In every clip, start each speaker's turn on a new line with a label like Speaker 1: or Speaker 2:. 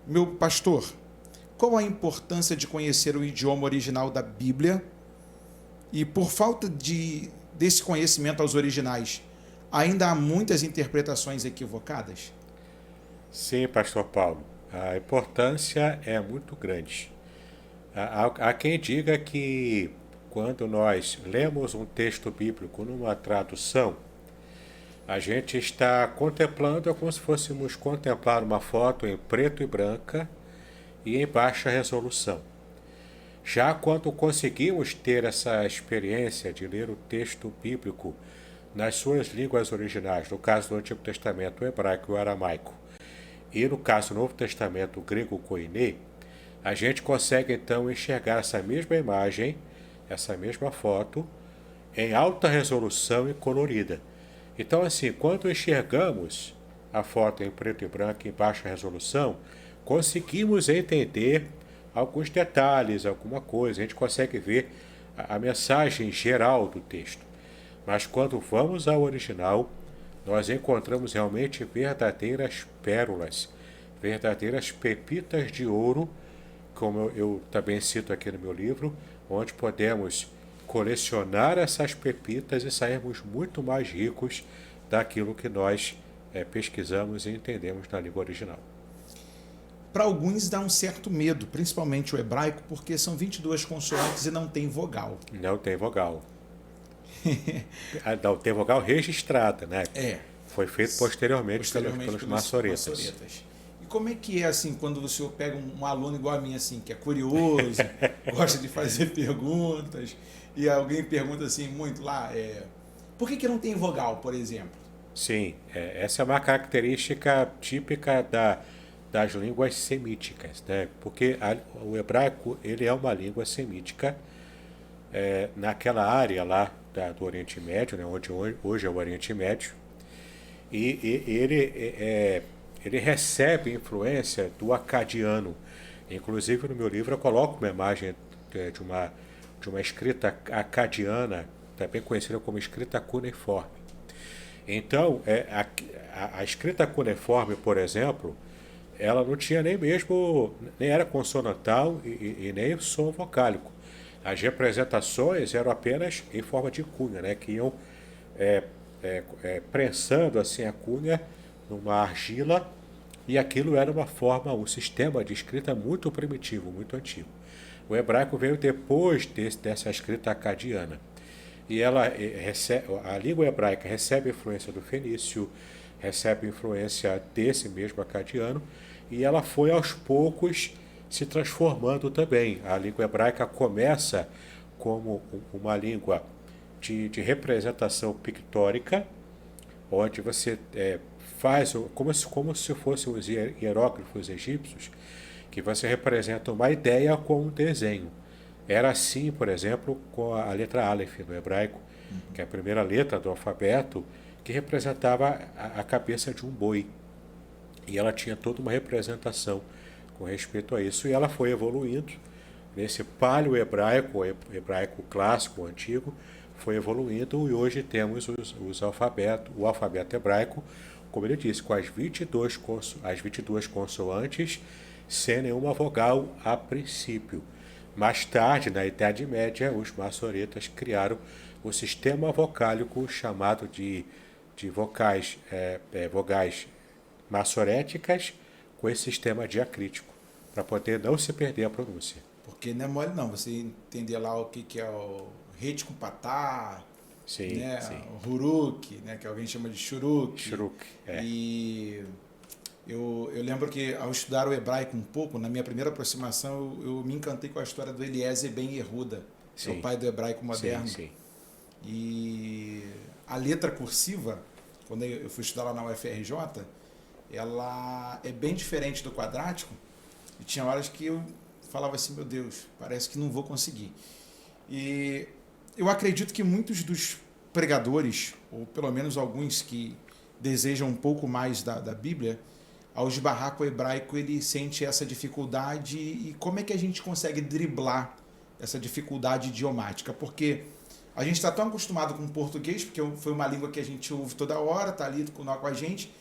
Speaker 1: Meu pastor, qual a importância de conhecer o idioma original da Bíblia? E por falta desse conhecimento aos originais, ainda há muitas interpretações equivocadas?
Speaker 2: Sim, Pastor Paulo, a importância é muito grande. Há quem diga que quando nós lemos um texto bíblico numa tradução, a gente está contemplando, é como se fôssemos contemplar uma foto em preto e branca e em baixa resolução. Já quando conseguimos ter essa experiência de ler o texto bíblico nas suas línguas originais, no caso do Antigo Testamento, o hebraico e o aramaico, e no caso do Novo Testamento, o grego koiné, a gente consegue então enxergar essa mesma imagem, essa mesma foto, em alta resolução e colorida. Então, assim, quando enxergamos a foto em preto e branco em baixa resolução, conseguimos entender alguns detalhes, alguma coisa, a gente consegue ver a mensagem geral do texto. Mas quando vamos ao original, nós encontramos realmente verdadeiras pérolas, verdadeiras pepitas de ouro, como eu também cito aqui no meu livro, onde podemos colecionar essas pepitas e sairmos muito mais ricos daquilo que nós pesquisamos e entendemos na língua original.
Speaker 1: Para alguns dá um certo medo, principalmente o hebraico, porque são 22 consoantes e não tem vogal.
Speaker 2: Não tem vogal. Não tem vogal registrada, né?
Speaker 1: É,
Speaker 2: Foi feito posteriormente
Speaker 1: posteriormente
Speaker 2: pelos
Speaker 1: pelos
Speaker 2: maçoretas.
Speaker 1: maçoretas. E como é que é assim, quando o senhor pega um aluno igual a mim, assim, que é curioso, gosta de fazer perguntas, e alguém pergunta assim muito lá, por que não tem vogal, por exemplo?
Speaker 2: Sim, essa é uma característica típica das línguas semíticas, né? Porque o hebraico ele é uma língua semítica naquela área lá do Oriente Médio, né? Onde hoje é o Oriente Médio, e ele recebe influência do acadiano. Inclusive no meu livro eu coloco uma imagem de uma escrita acadiana, também conhecida como escrita cuneiforme. Então, a escrita cuneiforme, por exemplo, ela não tinha nem era consonantal e nem som vocálico. As representações eram apenas em forma de cunha, né, que iam prensando assim a cunha numa argila, e aquilo era um sistema de escrita muito primitivo, muito antigo. O hebraico veio depois dessa escrita acadiana. E a língua hebraica recebe influência do fenício, recebe influência desse mesmo acadiano, e ela foi aos poucos se transformando também. A língua hebraica começa como uma língua de representação pictórica, onde você faz como se fossem os hieróglifos egípcios, que você representa uma ideia com um desenho. Era assim, por exemplo, com a letra Aleph no hebraico, que é a primeira letra do alfabeto, que representava a cabeça de um boi. E ela tinha toda uma representação com respeito a isso. E ela foi evoluindo nesse paleo-hebraico, o hebraico clássico, o antigo, foi evoluindo, e hoje temos o alfabeto hebraico, como ele disse, com as 22 consoantes, sem nenhuma vogal a princípio. Mais tarde, na Idade Média, os maçoretas criaram o sistema vocálico chamado de vogais maçoréticas, com esse sistema diacrítico, para poder não se perder a pronúncia.
Speaker 1: Porque não é mole não, você entender lá o que é o rete com patá,
Speaker 2: Sim,
Speaker 1: né,
Speaker 2: sim.
Speaker 1: o huruk, né, que alguém chama de shuruk.
Speaker 2: Shuruk,
Speaker 1: E eu lembro que ao estudar o hebraico um pouco, na minha primeira aproximação, eu me encantei com a história do Eliezer Ben Yehuda, que é o
Speaker 2: Sim,
Speaker 1: pai do hebraico
Speaker 2: sim,
Speaker 1: moderno.
Speaker 2: sim.
Speaker 1: E a letra cursiva, quando eu fui estudar lá na UFRJ, ela é bem diferente do quadrático, e tinha horas que eu falava assim, meu Deus, parece que não vou conseguir. E eu acredito que muitos dos pregadores, ou pelo menos alguns que desejam um pouco mais da Bíblia, ao esbarrar com o hebraico, ele sente essa dificuldade. E como é que a gente consegue driblar essa dificuldade idiomática? Porque a gente está tão acostumado com o português, porque foi uma língua que a gente ouve toda hora, está ali com a gente,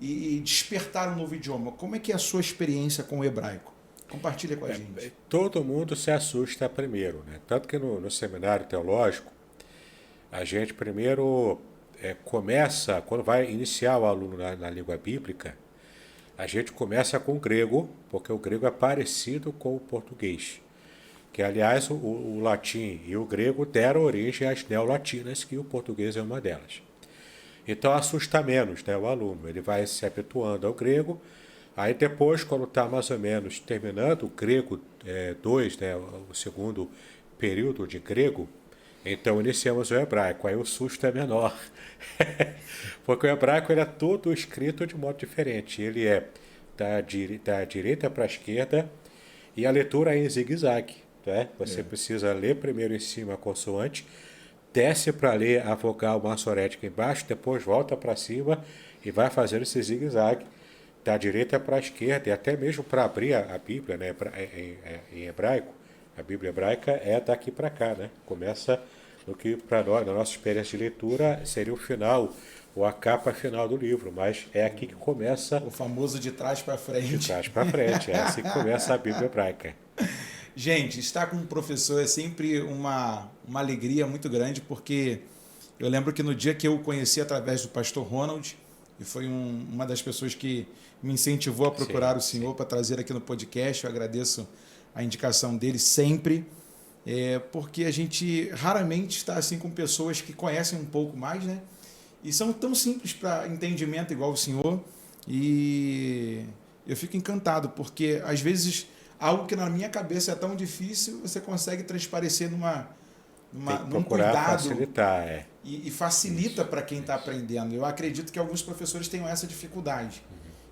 Speaker 1: e despertar um novo idioma. Como é que é a sua experiência com o hebraico? Compartilha com a gente.
Speaker 2: Todo mundo se assusta primeiro, né? Tanto que no seminário teológico, a gente primeiro começa, quando vai iniciar o aluno na língua bíblica, a gente começa com o grego, porque o grego é parecido com o português. Que, aliás, o latim e o grego deram origem às neolatinas, que o português é uma delas. Então assusta menos, né, o aluno, ele vai se habituando ao grego, aí depois, quando está mais ou menos terminando o grego 2, né, o segundo período de grego, então iniciamos o hebraico, aí o susto é menor, porque o hebraico ele é todo escrito de modo diferente, ele é da direita para a esquerda e a leitura é em zigue-zague, né? Você precisa ler primeiro em cima a consoante, desce para ler a vogal maçorética embaixo, depois volta para cima e vai fazendo esse zigue-zague da direita para a esquerda, e até mesmo para abrir a Bíblia, né, em hebraico, a Bíblia hebraica é daqui para cá, né? Começa no que para nós, na nossa experiência de leitura, seria o final, ou a capa final do livro, mas é aqui que começa...
Speaker 1: O famoso de trás para frente.
Speaker 2: De trás para frente, é assim que começa a Bíblia hebraica.
Speaker 1: Gente, estar com um professor é sempre uma alegria muito grande, porque eu lembro que no dia que eu o conheci através do pastor Ronald, e foi uma das pessoas que me incentivou a procurar o senhor para trazer aqui no podcast, eu agradeço a indicação dele sempre, porque a gente raramente está assim com pessoas que conhecem um pouco mais, né? E são tão simples para entendimento igual o senhor, e eu fico encantado, porque às vezes algo que na minha cabeça é tão difícil, você consegue transparecer num cuidado
Speaker 2: facilitar,
Speaker 1: e facilita para quem está aprendendo. Eu acredito que alguns professores tenham essa dificuldade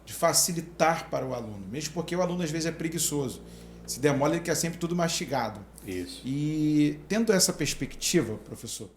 Speaker 1: de facilitar para o aluno, mesmo porque o aluno às vezes é preguiçoso. Se demora, ele quer sempre tudo mastigado.
Speaker 2: Isso.
Speaker 1: E tendo essa perspectiva, professor,